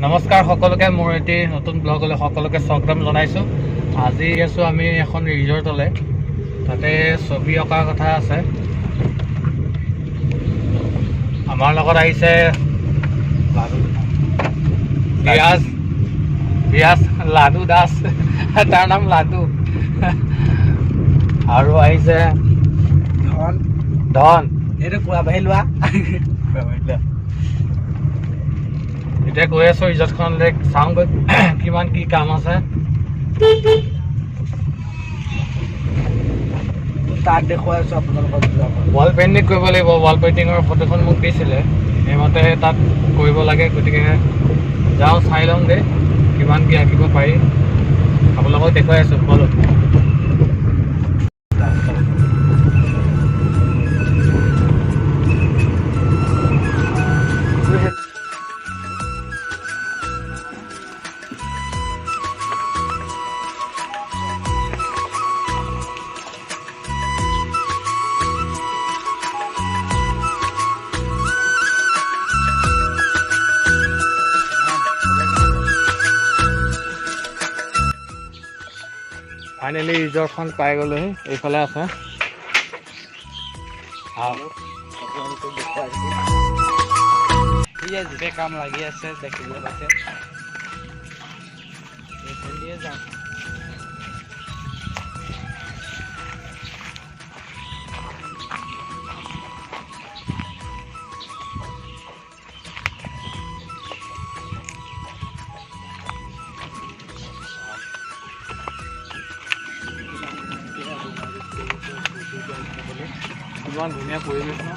নমস্কাৰ সকলোকে মোৰ এটি নতুন ব্লগলৈ সকলোকে স্বাগতম জনাইছোঁ। আজি আছোঁ আমি এখন ৰিজৰ্টলৈ, তাতে ছবি অঁকাৰ কথা আছে। আমাৰ লগত আহিছে বিয়াজ লাডু দাস, তাৰ নাম লাডু। আৰু আহিছে ধন এইটো কোৱা বাহি লোৱা। এতিয়া গৈ আছোঁ ৰিজৰ্টখনলৈ, চাওঁগৈ কিমান কি কাম আছে। তাত দেখুৱাই আছোঁ আপোনালোকক। ৱাল পেইণ্টিং কৰিব লাগিব, ৱাল পেইণ্টিঙৰ ফটোখন মোক দিছিলে, সেইমতে তাত কৰিব লাগে। গতিকে যাওঁ, চাই লওঁ দেই কিমান কি আঁকিব পাৰি। আপোনালোকক দেখুৱাই আছোঁ ব'লক। ফাইনেলি ৰিজৰ্টখন পাই গ'লোহি, এইফালে আছে। গোটেই কাম লাগি আছে, দেখিবলৈ পাইছে। এইফালেদিয়ে যাওঁ। ইমান ধুনীয়া পৰিৱেশ ন,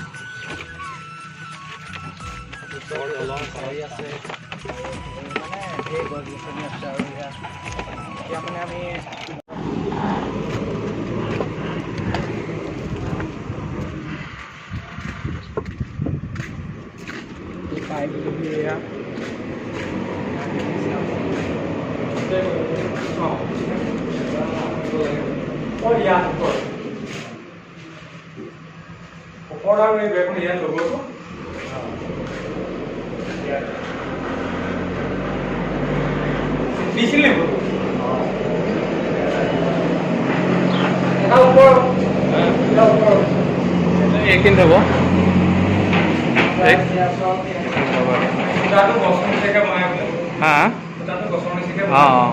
আছে মানে ধেৰ গছ গছনি আছে। আৰু এতিয়া মানে আমি পাই গ'লোহি। এয়া এইখিনিত হ'ব। হা অঁ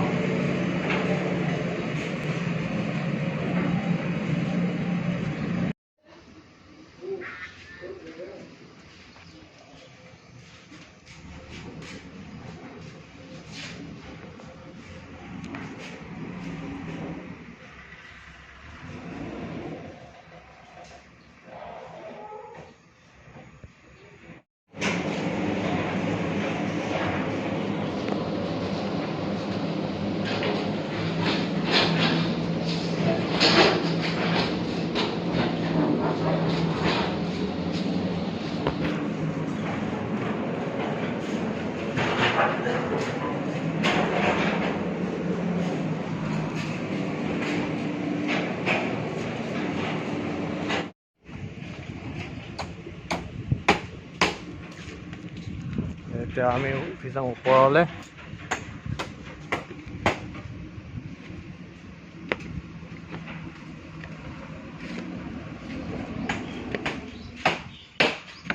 এতিয়া আমি উঠি যাওঁ ওপৰলৈ।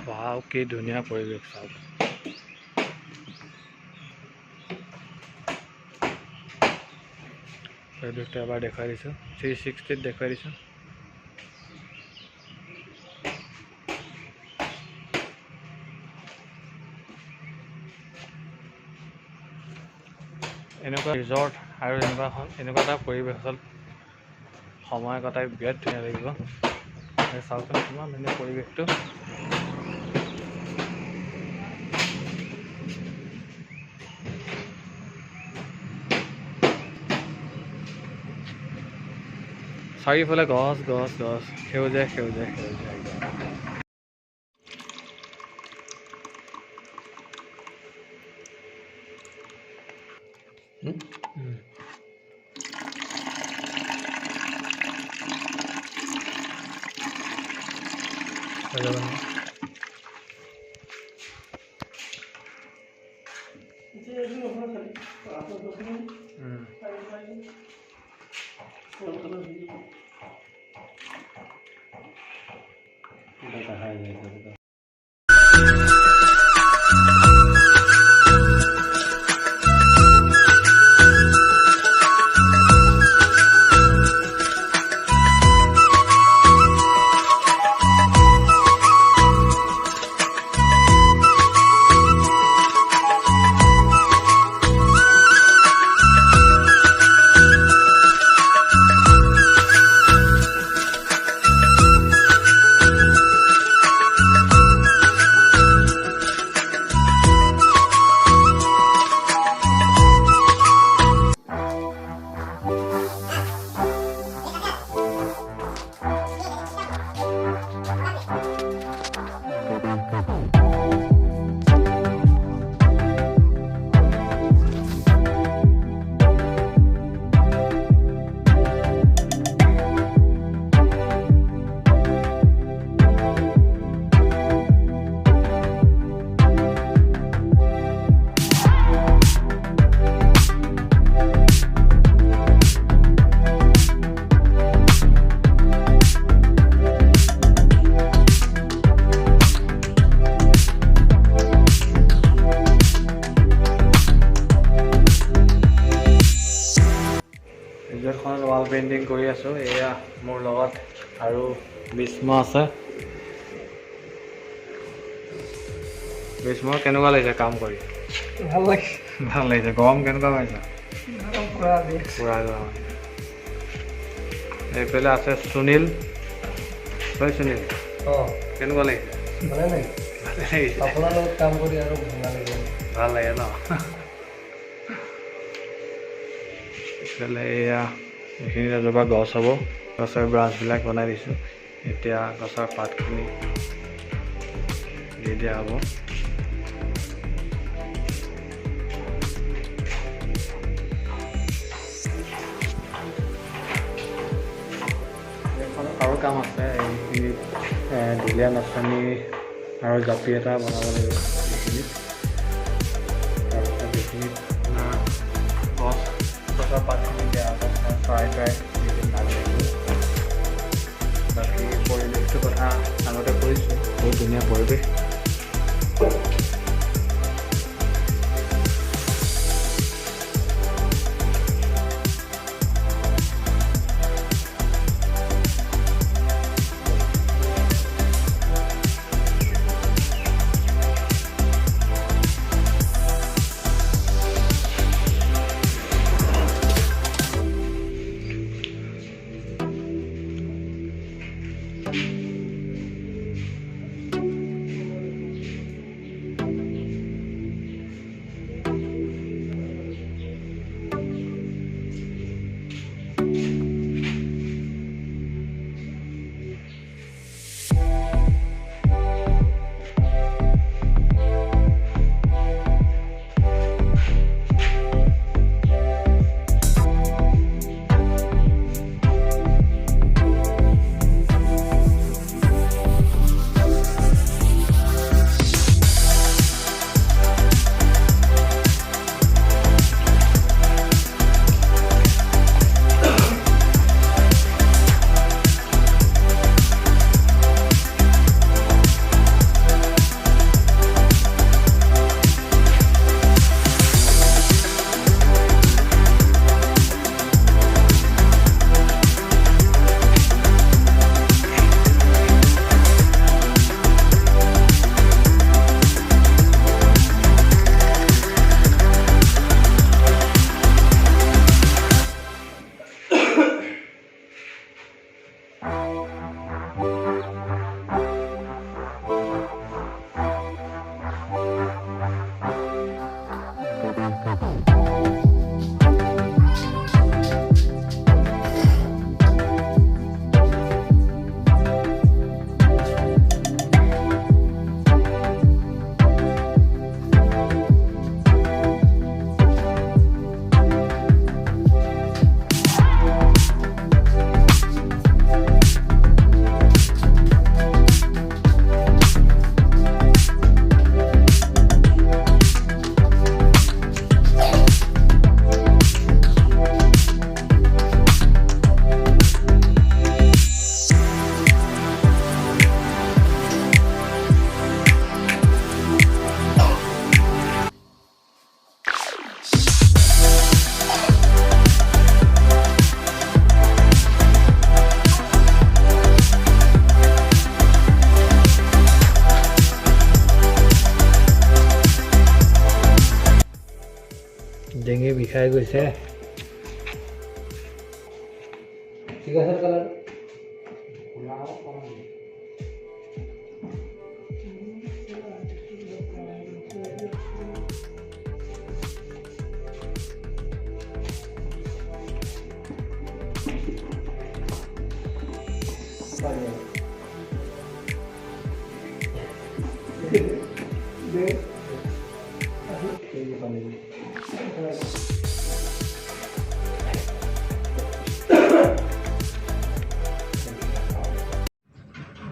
বাও, কি ধুনীয়া পৰিৱেশ চাওক। পৰিৱেশটো এবাৰ দেখুৱাই দিছোঁ, 360 দেখুৱাই দিছোঁ। এনেকুৱা ৰিজৰ্ট আৰু এনেকুৱা এটা পৰিৱেশত সময় কটাই বিৰাট ধুনীয়া লাগিব। চাওকচোন কিমান ধুনীয়া পৰিৱেশটো। চাৰিওফালে গছ গছ গছ, সেউজীয়া সেউজীয়া সেউজীয়া একদম। নিজৰখনত ৱাল পেইণ্টিং কৰি আছোঁ। এয়া মোৰ লগত আৰু বিস্ম আছে। বিস্ম কেনেকুৱা লাগিছে কাম কৰি? ভাল লাগিছে। ভাল লাগিছে। গৰম কেনেকুৱা পাইছা? পুৰা গৰম। এইফালে আছে সুনীল। হয় সুনীল, কেনেকুৱা লাগিছে? ভালে লাগিছে। ভালে লাগিছে। আপোনাৰ লগত কাম কৰি আৰু ভাল লাগে। ভাল লাগে ন? এইফালে এয়া এইখিনিত এজোপা গছ হ'ব। গছৰ ব্ৰাঞ্চবিলাক বনাই দিছোঁ। এতিয়া গছৰ পাতখিনি দি দিয়া হ'ব। আৰু কাম আছে। এইখিনিত ঢুলীয়া নাচনী আৰু জাপি এটা বনাব লাগিব। এইখিনিত তাৰপিছত এইখিনিত গছৰ পাতখিনি দিয়া হ'ব। চৰাই ভাল লাগিব। বাকী পৰিৱেশটোৰ কথা আগতে কৈছোঁ, বহুত ধুনীয়া পৰিৱেশ। ডিঙি বিষাই গৈছে। ঠিক আছে কালাৰ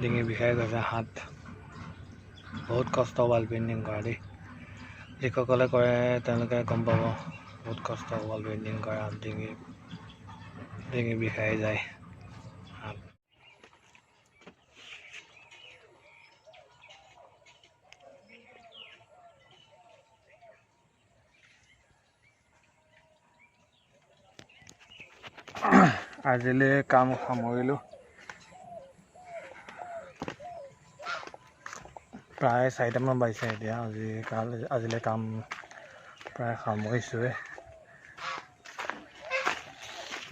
ডিঙি বিষাই গৈছে, হাত বহুত কষ্ট ৱাল পেইণ্টিং কৰা দেই। যিসকলে কৰে তেওঁলোকে গম পাব বহুত কষ্ট ৱাল পেইণ্টিং কৰা, ডিঙি বিষাই যায় হাত। আজিলৈ কাম সামৰিলোঁ। প্ৰায় 4টামান বাজিছে এতিয়া। আজিলৈ কাম প্ৰায় সামৰিছোঁৱে।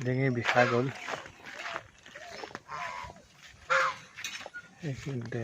ডিঙি বিষাই গ'ল এইখিনিতে।